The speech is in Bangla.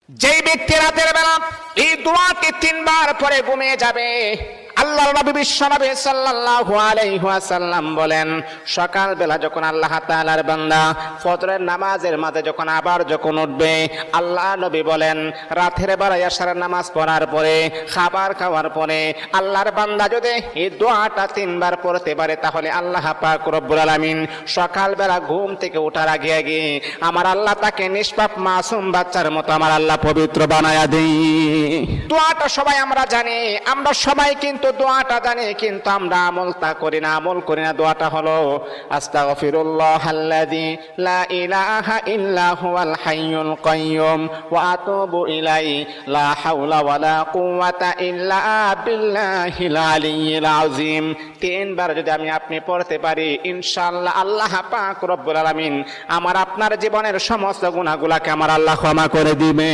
যেই ব্যক্তি রাতের বেলা এই দোয়াটি 3 বার পরে ঘুমিয়ে যাবে, আল্লাহর নবী বিশ্বনবী সাল্লাল্লাহু আলাইহি ওয়াসাল্লাম বলেন, সকাল বেলা যখন আল্লাহ তাআলার বান্দা ফজরের নামাজের মাঝে যখন উঠবে, আল্লাহ নবী বলেন রাতের বেলা এশার নামাজ পড়ার পরে, খাবার খাওয়ার পরে আল্লাহর বান্দা যদি এই দোয়াটা 3 বার পড়তে পারে, তাহলে আল্লাহ পাক রব্বুল আলামিন সকাল বেলা ঘুম থেকে ওঠার আগে আগে আমার আল্লাহ তাকে নিষ্পাপ মাসুম বাচ্চার মতো আমার আল্লাহ পবিত্র বানায়া দেই। দোয়াটা সবাই আমরা জানি, আমরা সবাই কিন্তু দোয়াটা জানি, কিন্তু আমরা আমলটা করি না। দোয়াটা হলো আস্তাগফিরুল্লাহাল্লাযী লা ইলাহা ইল্লা হুয়াল হাইয়ুল কাইয়্যুম ওয়া আতুবু ইলাইহি লা হাওলা ওয়ালা কুওয়াতা ইল্লা বিল্লাহিল আলিয়্যিল আযীম। 3 বার যদি আপনি পড়তে পারি, ইনশাআল্লাহ আল্লাহ পাক রব্বুল আলামিন আমার আপনার জীবনের সমস্ত গুনাহগুলোকে আমার আল্লাহ ক্ষমা করে দিবেন।